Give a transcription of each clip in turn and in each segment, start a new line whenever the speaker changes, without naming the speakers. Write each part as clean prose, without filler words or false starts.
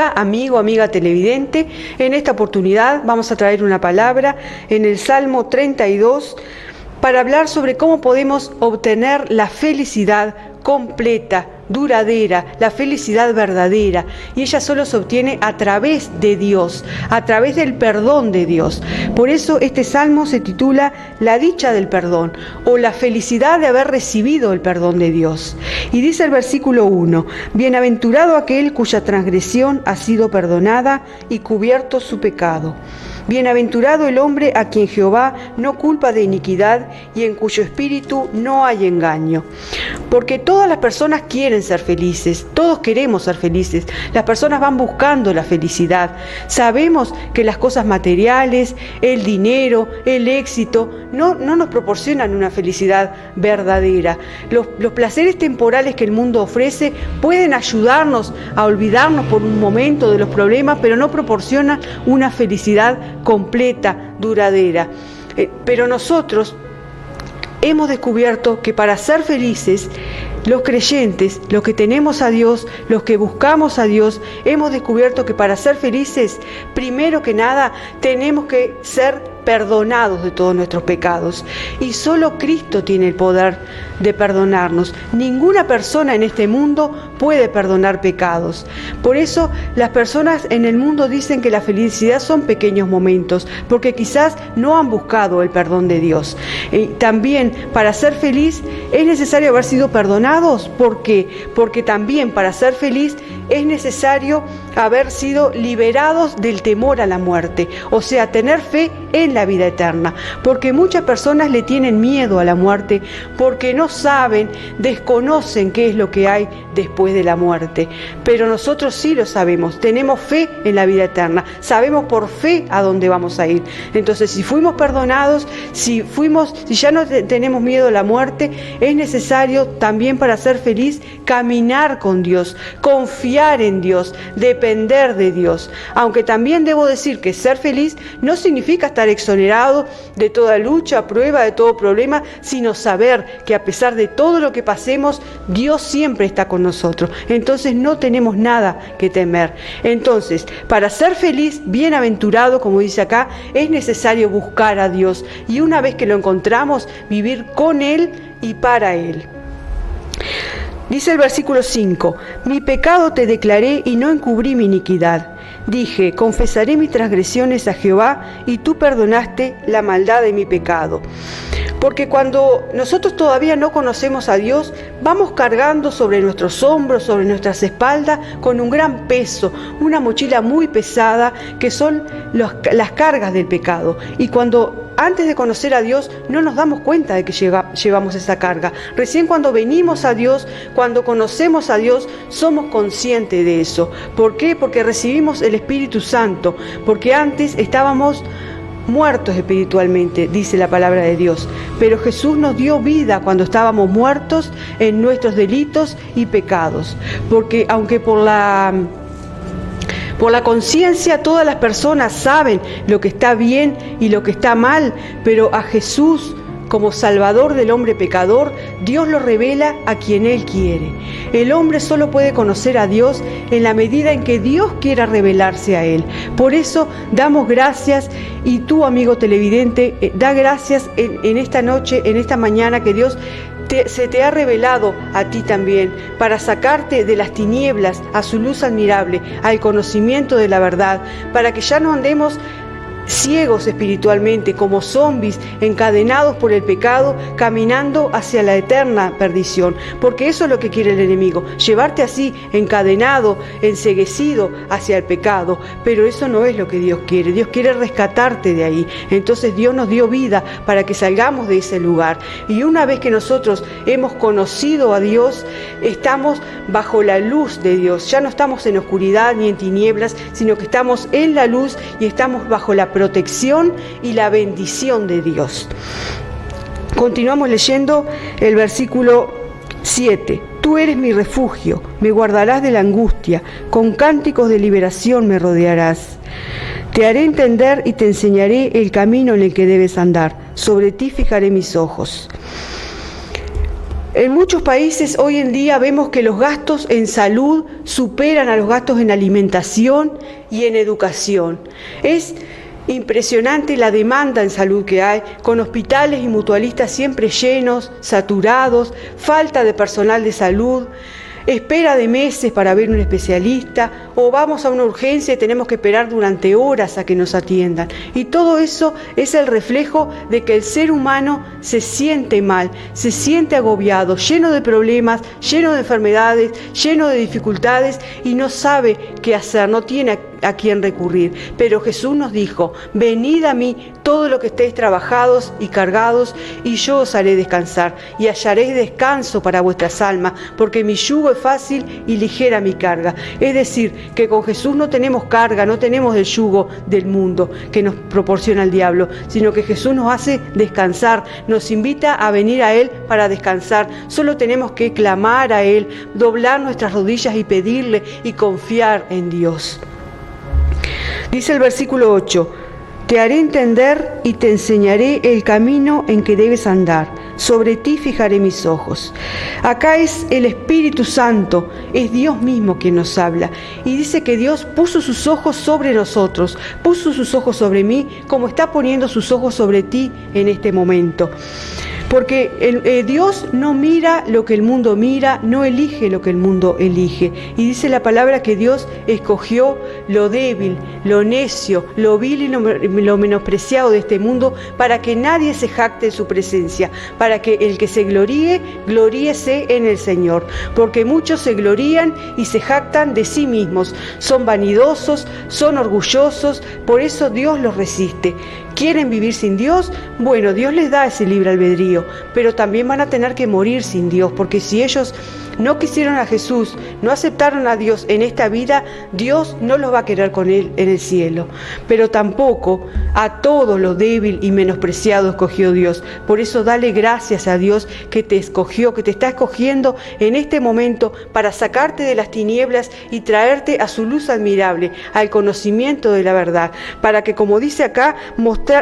Hola amigo, amiga televidente, en esta oportunidad vamos a traer una palabra en el Salmo 32 para hablar sobre cómo podemos obtener la felicidad completa, duradera, la felicidad verdadera, y ella solo se obtiene a través de Dios, a través del perdón de Dios. Por eso este salmo se titula La dicha del perdón, o la felicidad de haber recibido el perdón de Dios. Y dice el versículo 1: Bienaventurado aquel cuya transgresión ha sido perdonada y cubierto su pecado. Bienaventurado el hombre a quien Jehová no culpa de iniquidad y en cuyo espíritu no hay engaño. Porque todas las personas quieren ser felices, todos queremos ser felices, las personas van buscando la felicidad. Sabemos que las cosas materiales, el dinero, el éxito, no nos proporcionan una felicidad verdadera. Los placeres temporales que el mundo ofrece pueden ayudarnos a olvidarnos por un momento de los problemas, pero no proporcionan una felicidad completa, duradera. Pero nosotros hemos descubierto que para ser felices, los creyentes, los que tenemos a Dios, los que buscamos a Dios, hemos descubierto que para ser felices, primero que nada, tenemos que ser perdonados de todos nuestros pecados. Y solo Cristo tiene el poder de perdonarnos. Ninguna persona en este mundo puede perdonar pecados. Por eso las personas en el mundo dicen que la felicidad son pequeños momentos, porque quizás no han buscado el perdón de Dios. También para ser feliz es necesario haber sido perdonados. ¿Por qué? Porque también para ser feliz es necesario haber sido liberados del temor a la muerte, o sea, tener fe en la vida eterna, porque muchas personas le tienen miedo a la muerte porque no saben, desconocen qué es lo que hay después de la muerte. Pero nosotros sí lo sabemos, tenemos fe en la vida eterna, sabemos por fe a dónde vamos a ir. Entonces, si fuimos perdonados, si ya no tenemos miedo a la muerte, es necesario también para ser feliz caminar con Dios, confiar en Dios, depender de Dios. Aunque también debo decir que ser feliz no significa estar exonerado de toda lucha, prueba, de todo problema, sino saber que a pesar de todo lo que pasemos, Dios siempre está con nosotros. Entonces no tenemos nada que temer. Entonces, para ser feliz, bienaventurado, como dice acá, es necesario buscar a Dios. Y una vez que lo encontramos, vivir con Él y para Él. Dice el versículo 5: Mi pecado te declaré y no encubrí mi iniquidad. Dije, confesaré mis transgresiones a Jehová, y tú perdonaste la maldad de mi pecado. Porque cuando nosotros todavía no conocemos a Dios, vamos cargando sobre nuestros hombros, sobre nuestras espaldas, con un gran peso, una mochila muy pesada, que son las cargas del pecado. Y antes de conocer a Dios, no nos damos cuenta de que llevamos esa carga. Recién cuando venimos a Dios, cuando conocemos a Dios, somos conscientes de eso. ¿Por qué? Porque recibimos el Espíritu Santo, porque antes estábamos muertos espiritualmente, dice la palabra de Dios. Pero Jesús nos dio vida cuando estábamos muertos en nuestros delitos y pecados. Porque aunque por la conciencia todas las personas saben lo que está bien y lo que está mal, pero a Jesús, como Salvador del hombre pecador, Dios lo revela a quien Él quiere. El hombre solo puede conocer a Dios en la medida en que Dios quiera revelarse a Él. Por eso damos gracias, y tú, amigo televidente, da gracias en esta noche, en esta mañana, que Dios se te ha revelado a ti también, para sacarte de las tinieblas a su luz admirable, al conocimiento de la verdad, para que ya no andemos ciegos espiritualmente, como zombies encadenados por el pecado, caminando hacia la eterna perdición, porque eso es lo que quiere el enemigo, llevarte así, encadenado, enceguecido hacia el pecado. Pero eso no es lo que Dios quiere. Dios quiere rescatarte de ahí. Entonces Dios nos dio vida para que salgamos de ese lugar, y una vez que nosotros hemos conocido a Dios, estamos bajo la luz de Dios. Ya no estamos en oscuridad ni en tinieblas, sino que estamos en la luz y estamos bajo la protección y la bendición de Dios. Continuamos leyendo el versículo 7. Tú eres mi refugio, me guardarás de la angustia, con cánticos de liberación me rodearás. Te haré entender y te enseñaré el camino en el que debes andar, sobre ti fijaré mis ojos. En muchos países hoy en día vemos que los gastos en salud superan a los gastos en alimentación y en educación. Es impresionante la demanda en salud que hay, con hospitales y mutualistas siempre llenos, saturados, falta de personal de salud, espera de meses para ver un especialista, o vamos a una urgencia y tenemos que esperar durante horas a que nos atiendan. Y todo eso es el reflejo de que el ser humano se siente mal, se siente agobiado, lleno de problemas, lleno de enfermedades, lleno de dificultades y no sabe qué hacer, no tiene a quién recurrir. Pero Jesús nos dijo: venid a mí todos los que estéis trabajados y cargados, y yo os haré descansar, y hallaréis descanso para vuestras almas, porque mi yugo es fácil y ligera mi carga. Es decir, que con Jesús no tenemos carga, no tenemos el yugo del mundo que nos proporciona el diablo, sino que Jesús nos hace descansar, nos invita a venir a Él para descansar. Solo tenemos que clamar a Él, doblar nuestras rodillas y pedirle y confiar en Dios. Dice el versículo 8: te haré entender y te enseñaré el camino en que debes andar. Sobre ti fijaré mis ojos. Acá es el Espíritu Santo, es Dios mismo quien nos habla. Y dice que Dios puso sus ojos sobre nosotros, puso sus ojos sobre mí, como está poniendo sus ojos sobre ti en este momento. Porque Dios no mira lo que el mundo mira, no elige lo que el mundo elige. Y dice la palabra que Dios escogió lo débil, lo necio, lo vil y lo menospreciado de este mundo, para que nadie se jacte en su presencia, para que el que se gloríe, gloríese en el Señor. Porque muchos se glorían y se jactan de sí mismos, son vanidosos, son orgullosos, por eso Dios los resiste. ¿Quieren vivir sin Dios? Bueno, Dios les da ese libre albedrío, pero también van a tener que morir sin Dios, porque si ellos no quisieron a Jesús, no aceptaron a Dios en esta vida, Dios no los va a querer con Él en el cielo. Pero tampoco a todo lo débil y menospreciado escogió Dios. Por eso dale gracias a Dios que te escogió, que te está escogiendo en este momento para sacarte de las tinieblas y traerte a su luz admirable, al conocimiento de la verdad, para que, como dice acá,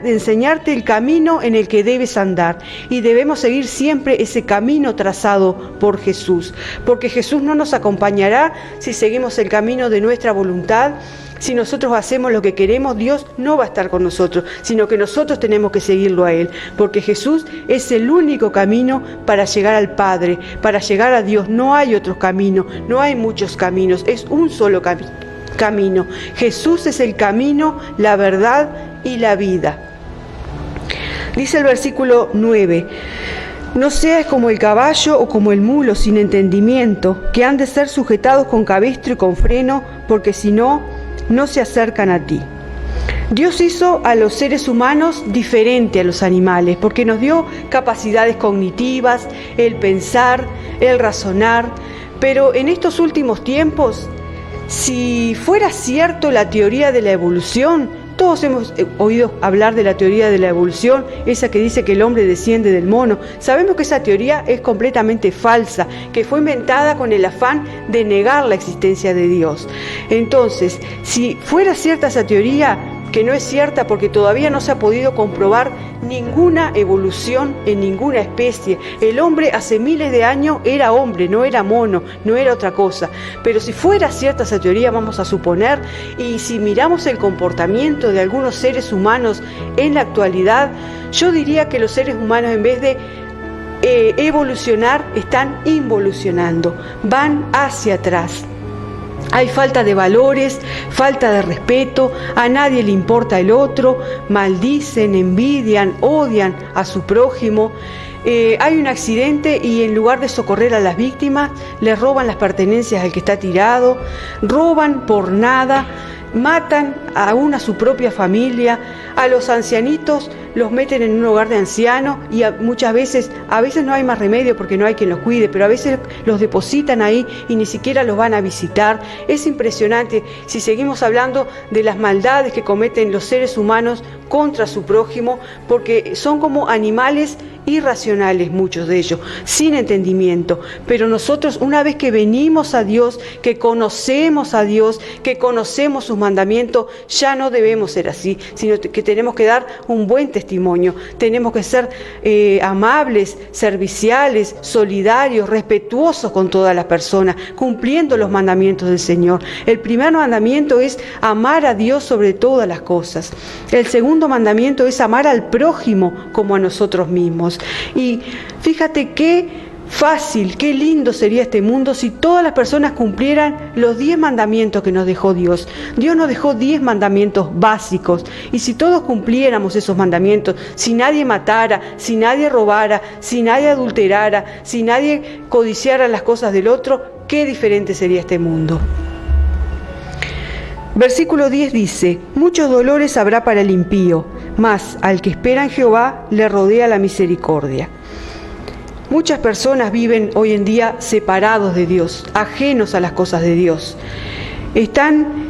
enseñarte el camino en el que debes andar. Y debemos seguir siempre ese camino trazado por Jesús, porque Jesús no nos acompañará si seguimos el camino de nuestra voluntad. Si nosotros hacemos lo que queremos, Dios no va a estar con nosotros, sino que nosotros tenemos que seguirlo a Él, porque Jesús es el único camino para llegar al Padre, para llegar a Dios. No hay otro camino, no hay muchos caminos, es un solo camino. Jesús es el camino, la verdad y la vida. Dice el versículo 9: no seas como el caballo o como el mulo sin entendimiento, que han de ser sujetados con cabestro y con freno, porque si no, no se acercan a ti. Dios hizo a los seres humanos diferente a los animales, porque nos dio capacidades cognitivas, el pensar, el razonar, pero en estos últimos tiempos, si fuera cierto la teoría de la evolución, todos hemos oído hablar de la teoría de la evolución, esa que dice que el hombre desciende del mono. Sabemos que esa teoría es completamente falsa, que fue inventada con el afán de negar la existencia de Dios. Entonces, si fuera cierta esa teoría, que no es cierta porque todavía no se ha podido comprobar ninguna evolución en ninguna especie. El hombre hace miles de años era hombre, no era mono, no era otra cosa. Pero si fuera cierta esa teoría, vamos a suponer, y si miramos el comportamiento de algunos seres humanos en la actualidad, yo diría que los seres humanos, en vez de evolucionar, están involucionando, van hacia atrás. Hay falta de valores, falta de respeto, a nadie le importa el otro, maldicen, envidian, odian a su prójimo. Hay un accidente y en lugar de socorrer a las víctimas, le roban las pertenencias al que está tirado, roban por nada, matan aún a su propia familia, a los ancianitos los meten en un hogar de ancianos y muchas veces, a veces no hay más remedio porque no hay quien los cuide, pero a veces los depositan ahí y ni siquiera los van a visitar. Es impresionante si seguimos hablando de las maldades que cometen los seres humanos contra su prójimo, porque son como animales irracionales, muchos de ellos, sin entendimiento. Pero nosotros, una vez que venimos a Dios, que conocemos a Dios, que conocemos sus mandamientos, ya no debemos ser así, sino que tenemos que dar un buen testimonio. Tenemos que ser amables, serviciales, solidarios, respetuosos con todas las personas, cumpliendo los mandamientos del Señor. El primer mandamiento es amar a Dios sobre todas las cosas. El segundo mandamiento es amar al prójimo como a nosotros mismos. Y fíjate qué fácil, qué lindo sería este mundo si todas las personas cumplieran los 10 mandamientos que nos dejó Dios. Dios nos dejó 10 mandamientos básicos, y si todos cumpliéramos esos mandamientos, si nadie matara, si nadie robara, si nadie adulterara, si nadie codiciara las cosas del otro, qué diferente sería este mundo. Versículo 10 dice: muchos dolores habrá para el impío, mas al que espera en Jehová le rodea la misericordia. Muchas personas viven hoy en día separados de Dios, ajenos a las cosas de Dios. Están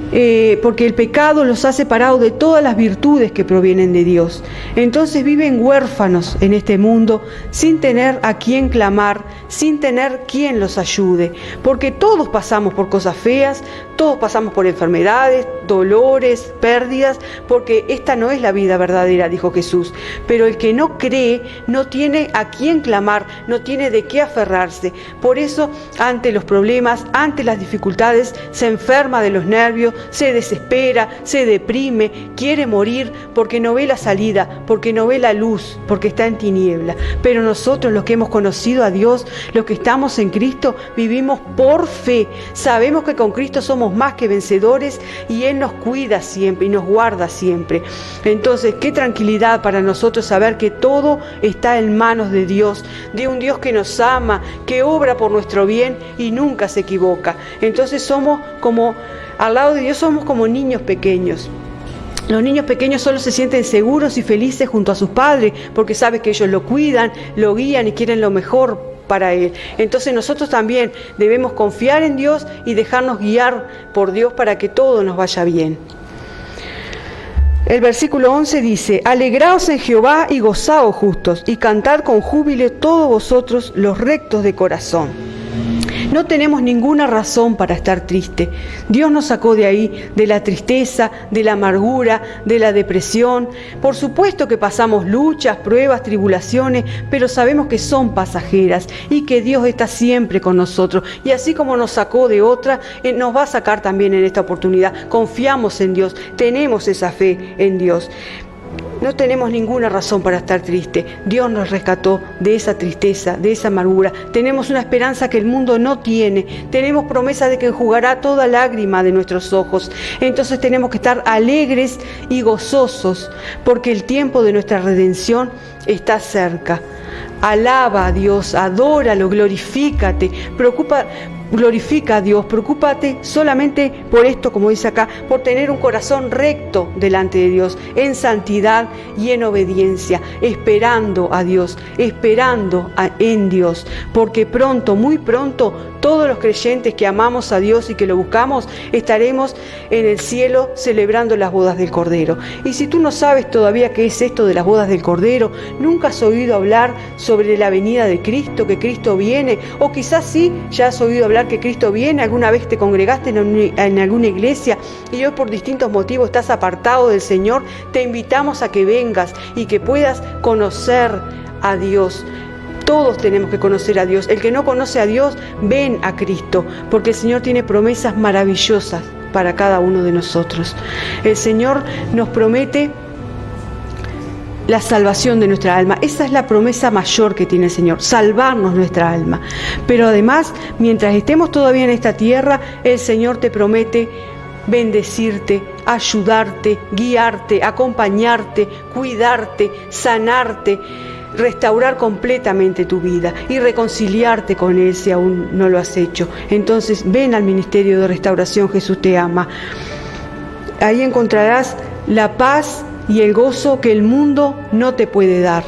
porque el pecado los ha separado de todas las virtudes que provienen de Dios. Entonces viven huérfanos en este mundo, sin tener a quién clamar, sin tener quien los ayude, porque todos pasamos por cosas feas, todos pasamos por enfermedades, dolores, pérdidas, porque esta no es la vida verdadera, dijo Jesús. Pero el que no cree no tiene a quién clamar, no tiene de qué aferrarse. Por eso, ante los problemas, ante las dificultades, se enferma de los nervios, se desespera, se deprime, quiere morir porque no ve la salida, porque no ve la luz, porque está en tiniebla. Pero nosotros, los que hemos conocido a Dios, los que estamos en Cristo, vivimos por fe. Sabemos que con Cristo somos más que vencedores, y Él nos cuida siempre y nos guarda siempre. Entonces, qué tranquilidad para nosotros saber que todo está en manos de Dios, de un Dios que nos ama, que obra por nuestro bien y nunca se equivoca. Entonces somos como, al lado de Dios somos como niños pequeños. Los niños pequeños solo se sienten seguros y felices junto a sus padres, porque saben que ellos lo cuidan, lo guían y quieren lo mejor para Él. Entonces nosotros también debemos confiar en Dios y dejarnos guiar por Dios para que todo nos vaya bien. El versículo 11 dice: alegraos en Jehová y gozaos justos, y cantad con júbilo todos vosotros los rectos de corazón. No tenemos ninguna razón para estar triste. Dios nos sacó de ahí, de la tristeza, de la amargura, de la depresión. Por supuesto que pasamos luchas, pruebas, tribulaciones, pero sabemos que son pasajeras y que Dios está siempre con nosotros. Y así como nos sacó de otra, nos va a sacar también en esta oportunidad. Confiamos en Dios, tenemos esa fe en Dios. No tenemos ninguna razón para estar tristes. Dios nos rescató de esa tristeza, de esa amargura. Tenemos una esperanza que el mundo no tiene. Tenemos promesa de que enjugará toda lágrima de nuestros ojos. Entonces tenemos que estar alegres y gozosos, porque el tiempo de nuestra redención está cerca. Alaba a Dios, adóralo, glorifícate, glorifica a Dios, preocúpate solamente por esto, como dice acá, por tener un corazón recto delante de Dios, en santidad y en obediencia, esperando a Dios, en Dios, porque pronto, muy pronto, todos los creyentes que amamos a Dios y que lo buscamos, estaremos en el cielo celebrando las bodas del Cordero. Y si tú no sabes todavía qué es esto de las bodas del Cordero, nunca has oído hablar sobre la venida de Cristo, que Cristo viene, o quizás sí, ya has oído hablar que Cristo viene, alguna vez te congregaste en alguna iglesia y hoy por distintos motivos estás apartado del Señor, te invitamos a que vengas y que puedas conocer a Dios. Todos tenemos que conocer a Dios. El que no conoce a Dios, ven a Cristo, porque el Señor tiene promesas maravillosas para cada uno de nosotros. El Señor nos promete la salvación de nuestra alma. Esa es la promesa mayor que tiene el Señor, salvarnos nuestra alma. Pero además, mientras estemos todavía en esta tierra, el Señor te promete bendecirte, ayudarte, guiarte, acompañarte, cuidarte, sanarte, restaurar completamente tu vida y reconciliarte con Él si aún no lo has hecho. Entonces ven al ministerio de restauración, Jesús te ama. Ahí encontrarás la paz y el gozo que el mundo no te puede dar.